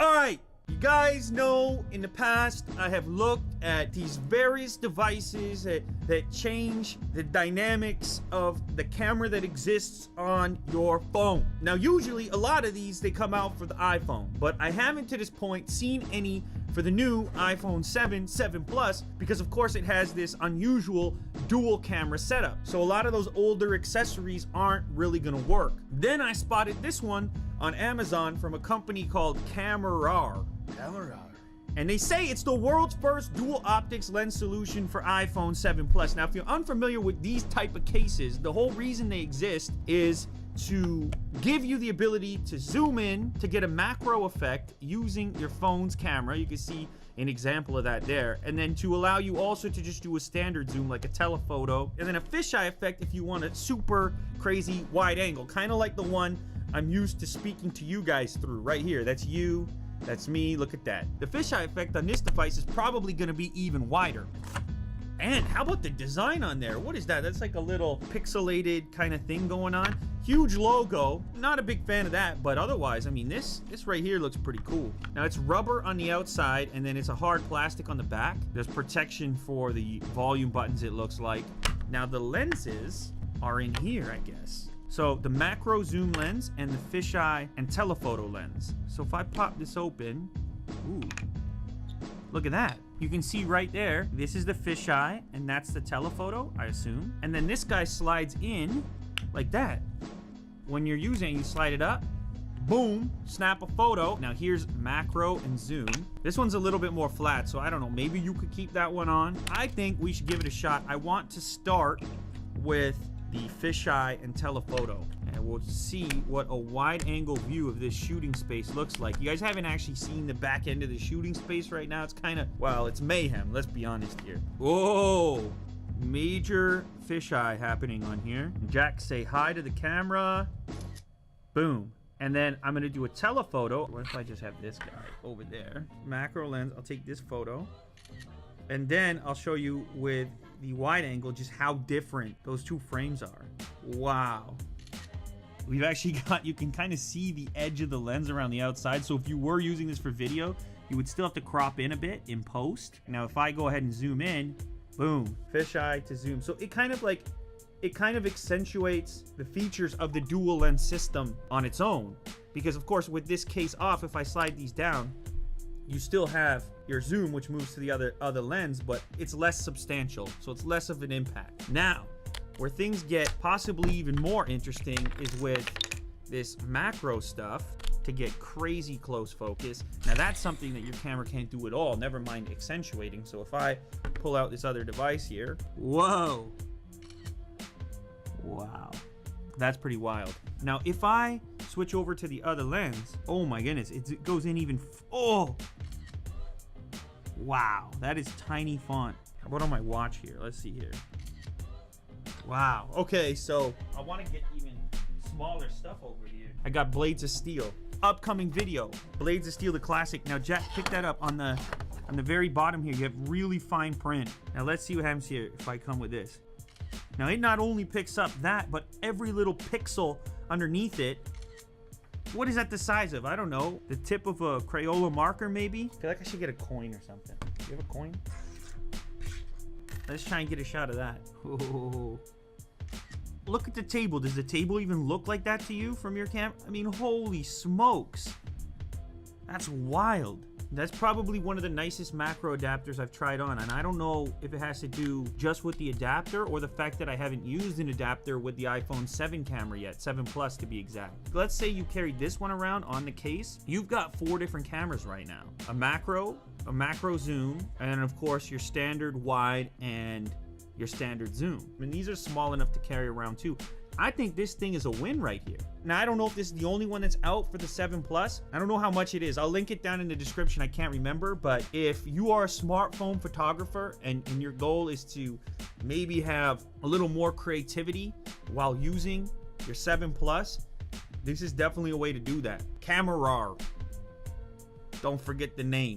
Alright, you guys know in the past I have looked at these various devices that change the dynamics of the camera that exists on your phone. Now usually a lot of these they come out for the iPhone, but I haven't to this point seen any for the new iPhone 7, 7 Plus, because of course it has this unusual dual camera setup. So a lot of those older accessories aren't really gonna work. Then I spotted this one on Amazon from a company called Camera. And they say it's the world's first dual optics lens solution for iPhone 7 Plus. Now, if you're unfamiliar with these type of cases, the whole reason they exist is to give you the ability to zoom in to get a macro effect using your phone's camera. You can see an example of that there. And then to allow you also to just do a standard zoom like a telephoto. And then a fisheye effect if you want a super crazy wide angle, kind of like the one I'm used to speaking to you guys through right here. That's you. That's me, look at that. The fisheye effect on this device is probably gonna be even wider. And how about the design on there? What is that? That's like a little pixelated kind of thing going on. Huge logo, not a big fan of that, but otherwise, I mean, this right here looks pretty cool. Now it's rubber on the outside and then it's a hard plastic on the back. There's protection for the volume buttons, it looks like. Now the lenses are in here, I guess. So the macro zoom lens and the fisheye and telephoto lens. So if I pop this open, ooh, look at that. You can see right there, this is the fisheye and that's the telephoto, I assume. And then this guy slides in like that. When you're using it, you slide it up, boom, snap a photo. Now here's macro and zoom. This one's a little bit more flat, so I don't know, maybe you could keep that one on. I think we should give it a shot. I want to start with the fisheye and telephoto, and we'll see what a wide angle view of this shooting space looks like. You guys haven't actually seen the back end of the shooting space right now. It's kind of, well, it's mayhem, let's be honest here. Whoa, major fisheye happening on here. Jack, say hi to the camera. Boom. And then I'm gonna do a telephoto. What if I just have this guy over there? Macro lens, I'll take this photo. And then I'll show you with the wide angle just how different those two frames are. Wow. We've actually got, you can kind of see the edge of the lens around the outside. So if you were using this for video, you would still have to crop in a bit in post. Now, if I go ahead and zoom in, boom, fisheye to zoom. So it kind of accentuates the features of the dual lens system on its own. Because of course, with this case off, if I slide these down, you still have your zoom, which moves to the other lens, but it's less substantial, so it's less of an impact. Now, where things get possibly even more interesting is with this macro stuff to get crazy close focus. Now that's something that your camera can't do at all, never mind accentuating. So if I pull out this other device here, whoa, wow, that's pretty wild. Now if I switch over to the other lens, oh my goodness, it goes in even, oh, wow, that is tiny font. How about on my watch here? Let's see here. Wow, okay, so I want to get even smaller stuff over here. I got Blades of Steel. Upcoming video, Blades of Steel, the classic. Now Jack, pick that up on the very bottom here. You have really fine print. Now let's see what happens here if I come with this. Now it not only picks up that, but every little pixel underneath it. What is that the size of? I don't know. The tip of a Crayola marker, maybe? I feel like I should get a coin or something. Do you have a coin? Let's try and get a shot of that. Oh. Look at the table. Does the table even look like that to you from your camera? I mean, holy smokes. That's wild. That's probably one of the nicest macro adapters I've tried on, and I don't know if it has to do just with the adapter or the fact that I haven't used an adapter with the iPhone 7 camera yet, 7 Plus to be exact. Let's say you carried this one around on the case. You've got 4 different cameras right now. A macro zoom, and then of course your standard wide and your standard zoom. I mean, these are small enough to carry around too. I think this thing is a win right here. Now, I don't know if this is the only one that's out for the 7 Plus. I don't know how much it is. I'll link it down in the description. I can't remember, but if you are a smartphone photographer and your goal is to maybe have a little more creativity while using your 7 Plus, this is definitely a way to do that. Camera. Don't forget the name.